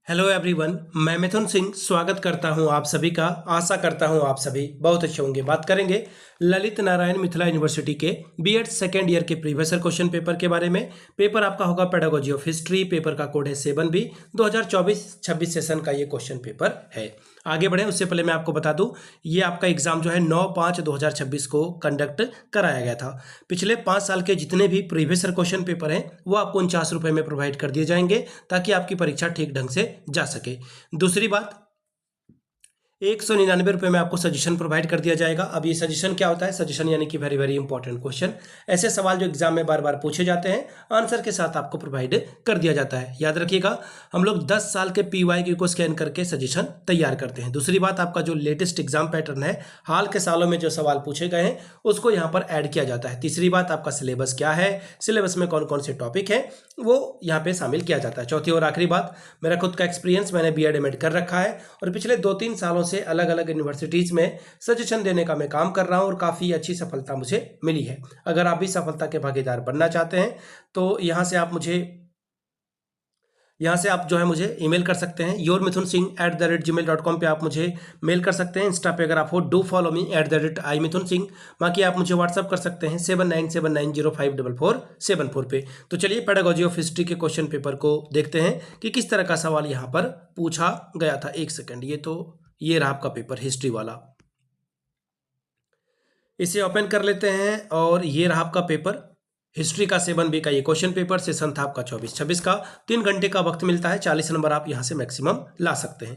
Hello everyone, मैं मिथुन सिंह स्वागत करता हूं आप सभी का। आशा करता हूं आप सभी बहुत अच्छे होंगे। बात करेंगे ललित नारायण मिथिला यूनिवर्सिटी के बीएड सेकेंड ईयर के प्रीवियस ईयर क्वेश्चन पेपर के बारे में। पेपर आपका होगा पेडागोजी ऑफ हिस्ट्री। पेपर का कोड है 7B। 2024-26 सेशन का ये क्वेश्चन पेपर है। आगे बढ़े उससे पहले मैं आपको बता दूं, ये आपका एग्जाम जो है 9/5/2026 को कंडक्ट कराया गया था। पिछले 5 साल के जितने भी प्रीवियस ईयर क्वेश्चन पेपर हैं वो आपको 49 रुपये में प्रोवाइड कर दिए जाएंगे ताकि आपकी परीक्षा ठीक ढंग से जा सके। दूसरी बात, 199 रुपये में आपको सजेशन प्रोवाइड कर दिया जाएगा। अब ये सजेशन क्या होता है? सजेशन यानी कि वेरी वेरी इंपॉर्टेंट क्वेश्चन, ऐसे सवाल जो एग्जाम में बार बार पूछे जाते हैं, आंसर के साथ आपको प्रोवाइड कर दिया जाता है। याद रखिएगा, हम लोग 10 साल के PYQ को स्कैन करके सजेशन तैयार करते हैं। दूसरी बात, आपका जो लेटेस्ट एग्जाम पैटर्न है, हाल के सालों में जो सवाल पूछे गए हैं उसको यहाँ पर ऐड किया जाता है। तीसरी बात, आपका सिलेबस क्या है, सिलेबस में कौन कौन से टॉपिक है वो यहाँ पे शामिल किया जाता है। चौथी और आखिरी बात, मेरा खुद का एक्सपीरियंस, मैंने BEd MAd कर रखा है और पिछले 2-3 सालों से अलग अलग यूनिवर्सिटीज़ में सजेशन देने का मैं काम कर रहा हूं और काफ़ी अच्छी सफलता मुझे मिली है। अगर आप भी सफलता के भागीदार बनना चाहते हैं तो यहाँ से आप जो है मुझे ईमेल कर सकते हैं। yourmithunSingh@gmail.com पे आप मुझे मेल कर सकते हैं। इंस्टा पे अगर आप हो, डू फॉलो मी @iMithunSingh। बाकी आप मुझे व्हाट्सअप कर सकते हैं 7979054474 पे। तो चलिए पेडागोजी ऑफ हिस्ट्री के क्वेश्चन पेपर को देखते हैं कि किस तरह का सवाल यहाँ पर पूछा गया था। एक सेकेंड, ये रहा आपका पेपर हिस्ट्री वाला। इसे ओपन कर लेते हैं और ये रहा आपका पेपर हिस्ट्री का 7B का ये क्वेश्चन पेपर। सेशन था आपका 24-26 का। 3 घंटे का वक्त मिलता है। 40 नंबर आप यहाँ से मैक्सिमम ला सकते हैं।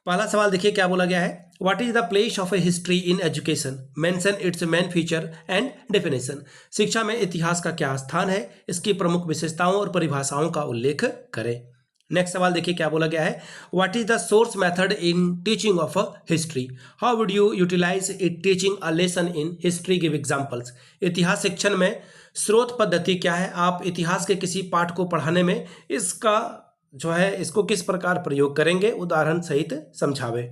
पहला सवाल देखिए क्या बोला गया है। What is the place of A history in education, mention it's main feature and definition. शिक्षा में इतिहास का क्या स्थान है, इसकी प्रमुख विशेषताओं और परिभाषाओं का उल्लेख करें। नेक्स्ट सवाल देखिए क्या बोला गया है। What is the source method in teaching of history, how would you utilise it teaching a lesson in history, give examples. इतिहास शिक्षण में स्रोत पद्धति क्या है, आप इतिहास के किसी पाठ को पढ़ाने में इसको किस प्रकार प्रयोग करेंगे, उदाहरण सहित समझावे।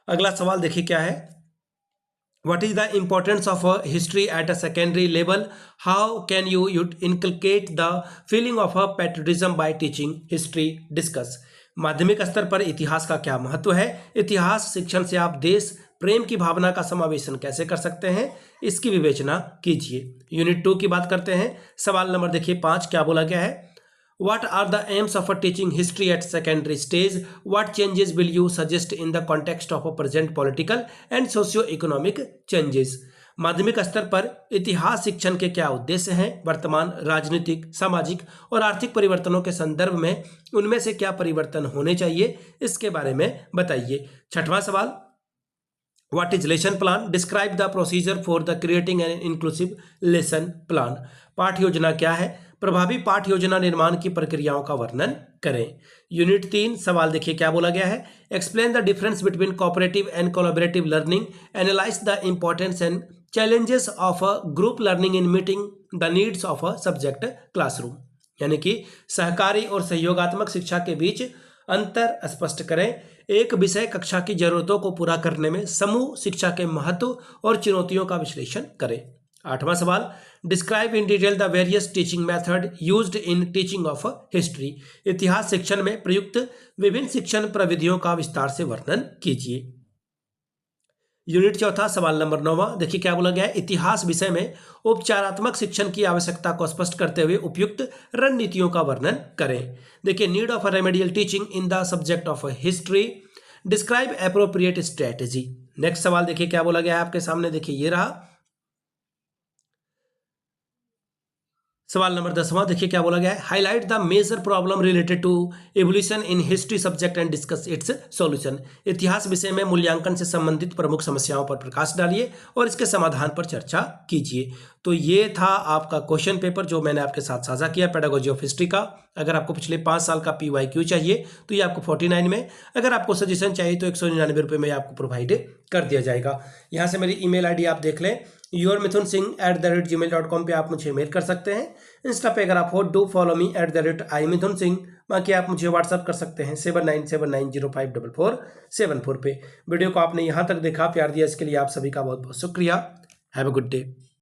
अगला सवाल देखिए क्या है। What is the importance of history at a secondary level? How can you inculcate the feeling of patriotism by teaching history? Discuss. माध्यमिक स्तर पर इतिहास का क्या महत्व है, इतिहास शिक्षण से आप देश प्रेम की भावना का समावेशन कैसे कर सकते हैं, इसकी विवेचना कीजिए। यूनिट 2 की बात करते हैं। सवाल नंबर देखिए 5 क्या बोला गया है। What are the aims of teaching history at secondary stage? What changes will you suggest in the context of present political and socio-economic changes? माध्यमिक स्तर पर इतिहास शिक्षण के क्या उद्देश्य हैं, वर्तमान राजनीतिक, सामाजिक और आर्थिक परिवर्तनों के संदर्भ में उनमें से क्या परिवर्तन होने चाहिए, इसके बारे में बताइए। छठवां सवाल, What is lesson plan? Describe the procedure for the creating an inclusive lesson plan. पाठ योजना क्या है, प्रभावी पाठ योजना निर्माण की प्रक्रियाओं का वर्णन करें। यूनिट 3 सवाल देखिए क्या बोला गया है। Explain the difference between cooperative and collaborative learning, analyse the importance and challenges of a group learning in meeting the needs of a subject classroom. यानी कि सहकारी और सहयोगात्मक शिक्षा के बीच अंतर स्पष्ट करें। एक विषय कक्षा की जरूरतों को पूरा करने में समूह शिक्षा के महत्व और चुनौतियों का विश्लेषण करें। 8वां सवाल, describe in detail the various teaching method used in teaching of history. इतिहास शिक्षण में प्रयुक्त विभिन्न शिक्षण प्रविधियों का विस्तार से वर्णन कीजिए। यूनिट 4 सवाल नंबर 9 देखिए क्या बोला गया है। इतिहास विषय में उपचारात्मक शिक्षण की आवश्यकता को स्पष्ट करते हुए उपयुक्त रणनीतियों का वर्णन करें। देखिए, need of a remedial teaching in the subject of history, describe appropriate strategy. Next सवाल देखिए क्या बोला गया है आपके सामने। देखिए ये रहा सवाल नंबर 10 देखिए क्या बोला गया है। Highlight the major problem related to evolution in history subject and discuss its solution. इतिहास विषय में मूल्यांकन से संबंधित प्रमुख समस्याओं पर प्रकाश डालिए और इसके समाधान पर चर्चा कीजिए। तो ये था आपका क्वेश्चन पेपर जो मैंने आपके साथ साझा किया पेडागोजी ऑफ हिस्ट्री का। अगर आपको पिछले 5 साल का PYQ चाहिए तो ये आपको 49 में, अगर आपको सजेशन चाहिए तो 199 रुपये में आपको प्रोवाइड कर दिया जाएगा। यहाँ से मेरी email ID आप देख लें, yourmithunSingh@gmail.com पे आप मुझे मेल कर सकते हैं। इंस्टा पे अगर आप हो, डू फॉलो मी @iMithunSingh। बाकी आप मुझे व्हाट्सअप कर सकते हैं 7979054474 पे। वीडियो को आपने यहाँ तक देखा, प्यार दिया, इसके लिए आप सभी का बहुत बहुत शुक्रिया। Have a good day.